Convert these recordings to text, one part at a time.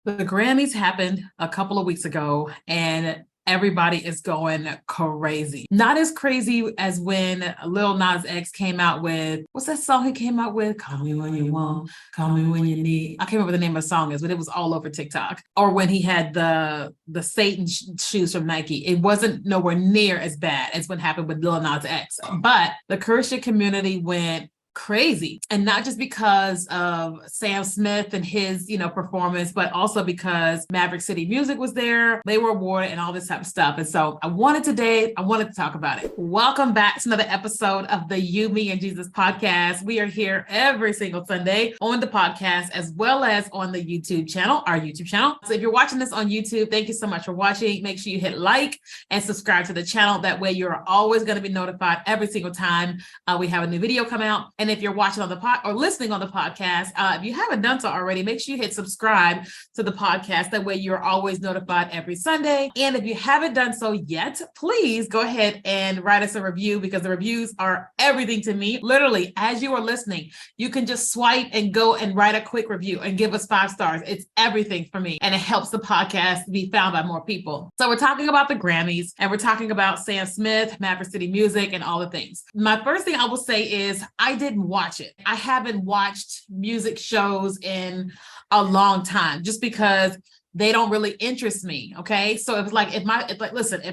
The Grammys happened a couple of weeks ago and everybody is going crazy. Not as crazy as when Lil Nas X came out with, what's that song he came out with? Call me when you want, call me when you need. I can't remember what the name of the song is, but it was all over TikTok. Or when he had the Satan shoes from Nike. It wasn't nowhere near as bad as what happened with Lil Nas X. But the Christian community went crazy, and not just because of Sam Smith and his performance, but also because Maverick City Music was there, they were awarded, and all this type of stuff. And so I wanted to talk about it. Welcome back to another episode of the You, Me, and Jesus podcast. We are here every single Sunday on the podcast as well as on the YouTube channel, our YouTube channel. So if you're watching this on YouTube, thank you so much for watching. Make sure you hit like and subscribe to the channel. That way you're always going to be notified every single time we have a new video come out. And if you're watching on the pod or listening on the podcast, if you haven't done so already, make sure you hit subscribe to the podcast. That way you're always notified every Sunday. And if you haven't done so yet, please go ahead and write us a review, because the reviews are everything to me. Literally, as you are listening, you can just swipe and go and write a quick review and give us 5 stars. It's everything for me. And it helps the podcast be found by more people. So we're talking about the Grammys, and we're talking about Sam Smith, Maverick City Music, and all the things. My first thing I will say is I didn't watch it. I haven't watched music shows in a long time just because they don't really interest me. Okay. So if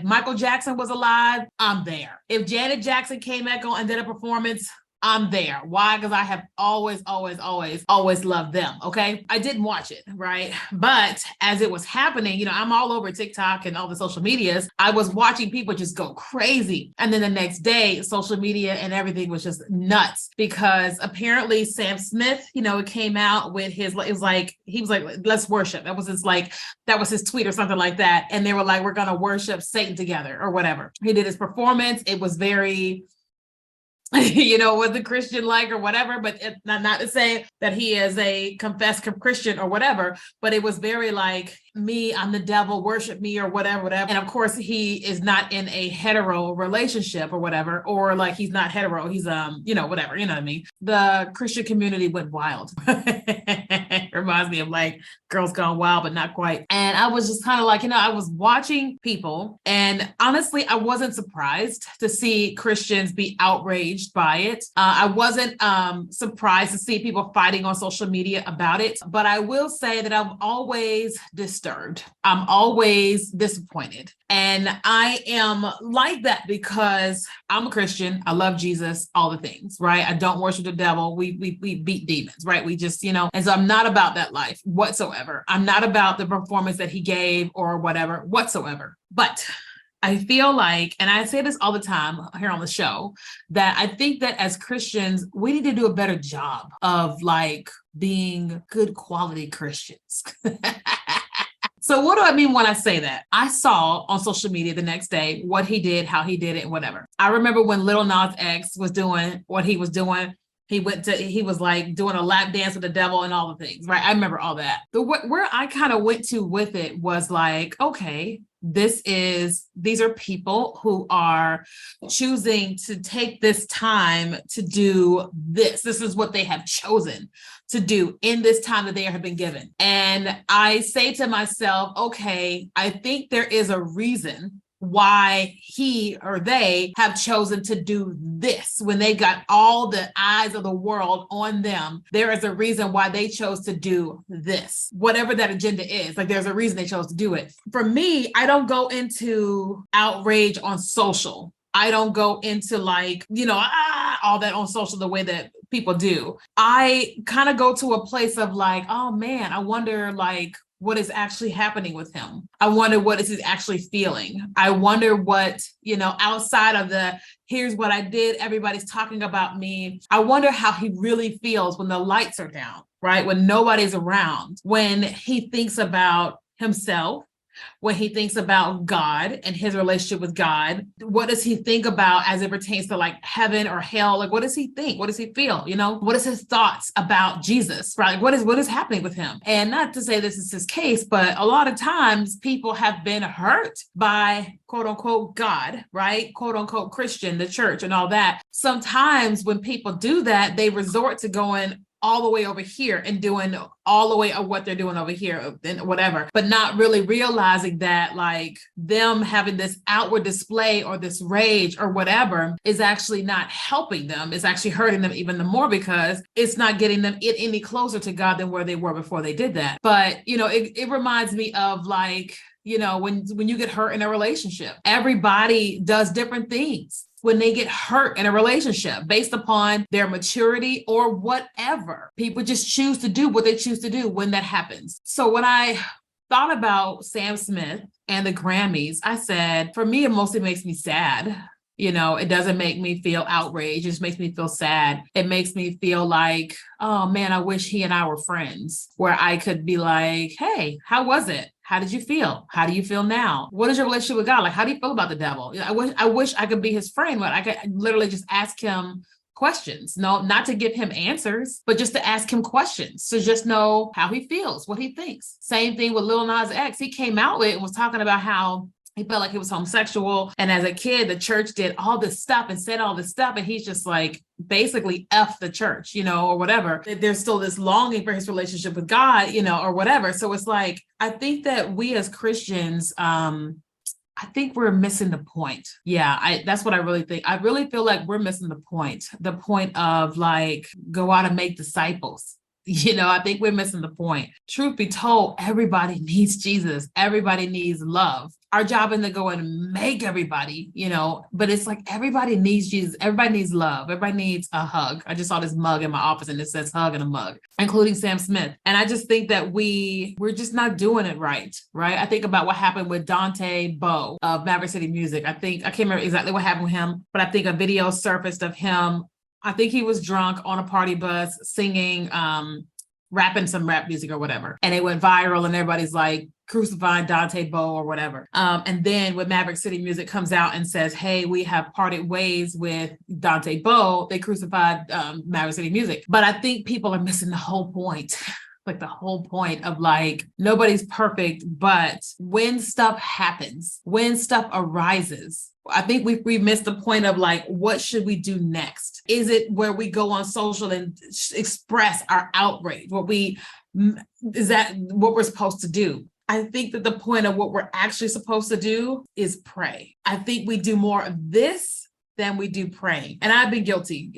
Michael Jackson was alive, I'm there. If Janet Jackson came back on and did a performance, I'm there. Why? Because I have always loved them. Okay. I didn't watch it. Right. But as it was happening, I'm all over TikTok and all the social medias. I was watching people just go crazy. And then the next day, social media and everything was just nuts, because apparently Sam Smith, it came out with he was like, let's worship. That was his tweet or something like that. And they were like, we're going to worship Satan together or whatever. He did his performance. It was very was the Christian like or whatever, but not to say that he is a confessed Christian or whatever, but it was very like, me, I'm the devil, worship me or whatever. And of course he is not in a hetero relationship or whatever, or like he's not hetero, he's whatever, you know what I mean? The Christian community went wild. Reminds me of like Girls Gone Wild, but not quite. And I was just kind of like, I was watching people, and honestly, I wasn't surprised to see Christians be outraged by it. I wasn't surprised to see people fighting on social media about it, but I will say that I'm always disturbed. I'm always disappointed. And I am like that because I'm a Christian. I love Jesus, all the things, right? I don't worship the devil. We beat demons, right? We just, and so I'm not about that life whatsoever. I'm not about the performance that he gave or whatever whatsoever. But I feel like, and I say this all the time here on the show, that I think that as Christians, we need to do a better job of like being good quality Christians. So what do I mean when I say that? I saw on social media the next day what he did, how he did it, and whatever. I remember when Lil Nas X was doing what he was doing. He was like doing a lap dance with the devil and all the things, right? I remember all that. Where I kind of went to with it was like, okay, these are people who are choosing to take this time to do this. This is what they have chosen to do in this time that they have been given. And I say to myself, okay, I think there is a reason why he or they have chosen to do this when they got all the eyes of the world on them. There is a reason why they chose to do this, whatever that agenda is. Like, there's a reason they chose to do it. For me, I don't go into outrage on social. I don't go into like, all that on social the way that people do. I kind of go to a place of like, oh man, I wonder like what is actually happening with him. I wonder what is he actually feeling. I wonder what, outside of the, here's what I did, everybody's talking about me. I wonder how he really feels when the lights are down, right? When nobody's around, when he thinks about himself, when he thinks about God and his relationship with God. What does he think about as it pertains to like heaven or hell? Like, what does he think? What does he feel? What is his thoughts about Jesus, right? What is happening with him? And not to say this is his case, but a lot of times people have been hurt by quote unquote God, right? Quote unquote Christian, the church and all that. Sometimes when people do that, they resort to going, all the way over here and doing all the way of what they're doing over here and whatever, but not really realizing that like them having this outward display or this rage or whatever is actually not helping them. It's actually hurting them even the more because it's not getting them any closer to God than where they were before they did that. But, it reminds me of like, when you get hurt in a relationship, everybody does different things when they get hurt in a relationship based upon their maturity or whatever. People just choose to do what they choose to do when that happens. So when I thought about Sam Smith and the Grammys, I said, for me, it mostly makes me sad. It doesn't make me feel outraged. It just makes me feel sad. It makes me feel like, oh man, I wish he and I were friends, where I could be like, hey, how was it? How did you feel? How do you feel now? What is your relationship with God? Like, how do you feel about the devil? I wish I could be his friend, but I could literally just ask him questions. No, not to give him answers, but just to ask him questions to just know how he feels, what he thinks. Same thing with Lil Nas X. He came out with and was talking about how he felt like he was homosexual. And as a kid, the church did all this stuff and said all this stuff. And he's just like, basically F the church, or whatever. There's still this longing for his relationship with God, or whatever. So it's like, I think that we as Christians, I think we're missing the point. Yeah, that's what I really think. I really feel like we're missing the point of like, go out and make disciples. I think we're missing the point. Truth be told, everybody needs Jesus. Everybody needs love. Our job isn't to go and make everybody, but it's like everybody needs Jesus. Everybody needs love. Everybody needs a hug. I just saw this mug in my office and it says hug and a mug, including Sam Smith. And I just think that we're just not doing it right? I think about what happened with Dante Bowe of Maverick City Music. I can't remember exactly what happened with him, but I think a video surfaced of him. I think he was drunk on a party bus singing, rapping some rap music or whatever. And it went viral and everybody's like crucifying Dante Bowe or whatever. And then when Maverick City Music comes out and says, hey, we have parted ways with Dante Bowe, they crucified Maverick City Music. But I think people are missing the whole point. Like the whole point of like, nobody's perfect, but when stuff happens, when stuff arises, I think we missed the point of like, what should we do next? Is it where we go on social and express our outrage? Is that what we're supposed to do? I think that the point of what we're actually supposed to do is pray. I think we do more of this than we do praying. And I've been guilty,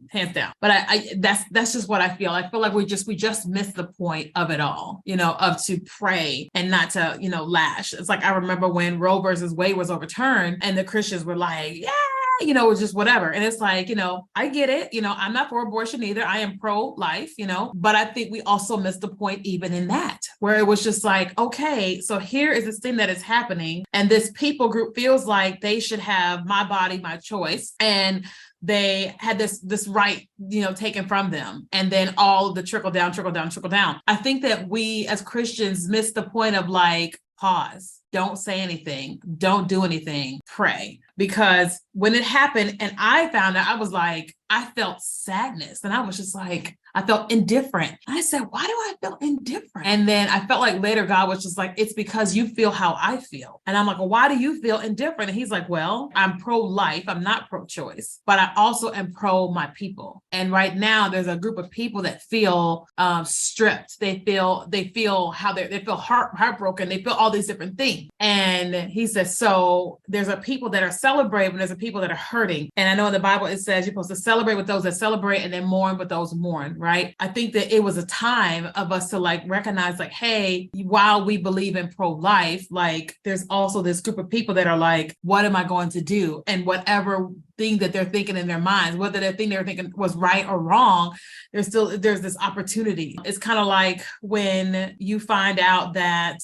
hands down. But that's just what I feel. I feel like we just missed the point of it all, of to pray and not to, lash. It's like I remember when Roe versus Wade was overturned and the Christians were like, yeah, it was just whatever. And it's like, I get it. I'm not for abortion either. I am pro-life, but I think we also missed the point even in that, where it was just like, okay, so here is this thing that is happening. And this people group feels like they should have my body, my choice. And they had this right, taken from them. And then all the trickle down. I think that we as Christians miss the point of like, pause, don't say anything, don't do anything, pray. Because when it happened and I found out, I was like, I felt sadness. And I was just like, I felt indifferent. I said, why do I feel indifferent? And then I felt like later God was just like, it's because you feel how I feel. And I'm like, well, why do you feel indifferent? And he's like, well, I'm pro-life. I'm not pro-choice, but I also am pro my people. And right now there's a group of people that feel stripped. They feel how they feel heartbroken. They feel all these different things. And he says, so there's a people that are celebrating, there's a people that are hurting. And I know in the Bible, it says you're supposed to celebrate with those that celebrate and then mourn with those who mourn. Right. I think that it was a time of us to like recognize like, hey, while we believe in pro-life, like there's also this group of people that are like, what am I going to do? And whatever thing that they're thinking in their minds, whether that thing they were thinking was right or wrong, there's this opportunity. It's kind of like when you find out that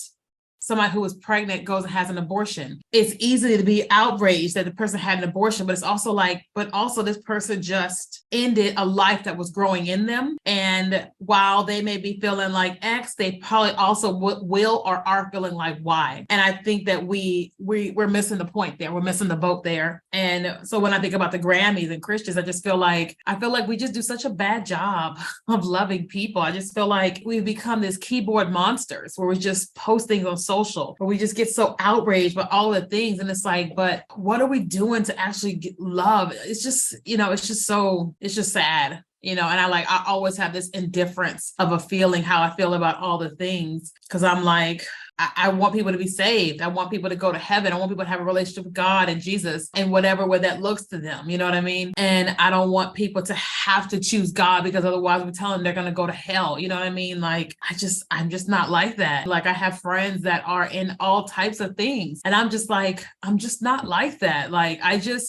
somebody who is pregnant goes and has an abortion. It's easy to be outraged that the person had an abortion, but it's also like, but also this person just ended a life that was growing in them. And while they may be feeling like X, they probably also will or are feeling like Y. And I think that we're missing the point there. We're missing the boat there. And so when I think about the Grammys and Christians, I feel like we just do such a bad job of loving people. I just feel like we've become this keyboard monsters where we're just posting on social, or we just get so outraged by all the things. And it's like, but what are we doing to actually get love? It's just, it's just sad. And I always have this indifference of a feeling how I feel about all the things. Cause I'm like, I want people to be saved. I want people to go to heaven. I want people to have a relationship with God and Jesus and whatever way that looks to them. You know what I mean? And I don't want people to have to choose God because otherwise we tell them they're going to go to hell. You know what I mean? Like, I'm just not like that. Like, I have friends that are in all types of things. And I'm just like, I'm just not like that. Like,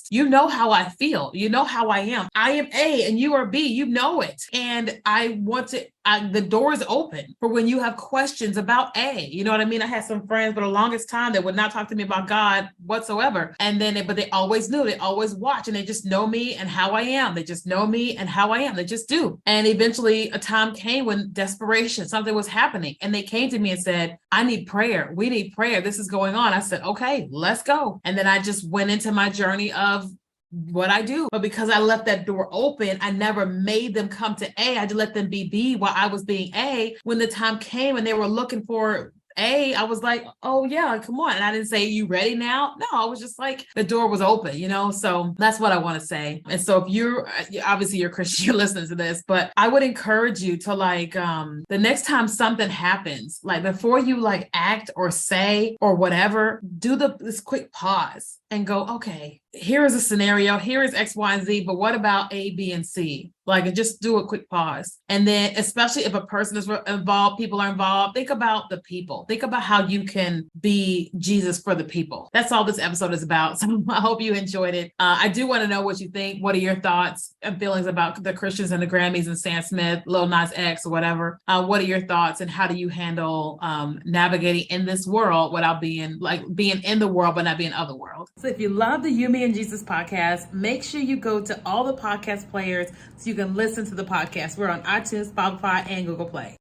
you know how I feel. You know how I am. I am A and you are B. You know it. And I want to, the door is open for when you have questions about A. You know what I mean? I had some friends for the longest time that would not talk to me about God whatsoever. And then, but they always knew, they always watch, and they just know me and how I am. They just know me and how I am. They just do. And eventually a time came when desperation, something was happening. And they came to me and said, I need prayer. We need prayer. This is going on. I said, okay, let's go. And then I just went into my journey of what I do. But because I left that door open, I never made them come to A. I just let them be B while I was being A. When the time came and they were looking for A, I was like, oh yeah, come on. And I didn't say, you ready now? No, I was just like, the door was open, So that's what I want to say. And so if obviously you're Christian, you're listening to this, but I would encourage you to the next time something happens, like before you act or say or whatever, do this quick pause and go, okay, here is a scenario, here is X, Y, and Z, but what about A, B, and C? Just do a quick pause. And then, especially if a person is involved, people are involved, think about the people. Think about how you can be Jesus for the people. That's all this episode is about. So I hope you enjoyed it. I do want to know what you think. What are your thoughts and feelings about the Christians and the Grammys and Sam Smith, Lil Nas X, or whatever? What are your thoughts, and how do you handle navigating in this world without being in the world, but not being of the world? So if you love the You, Me, and Jesus podcast, make sure you go to all the podcast players so you can listen to the podcast. We're on iTunes, Spotify, and Google Play.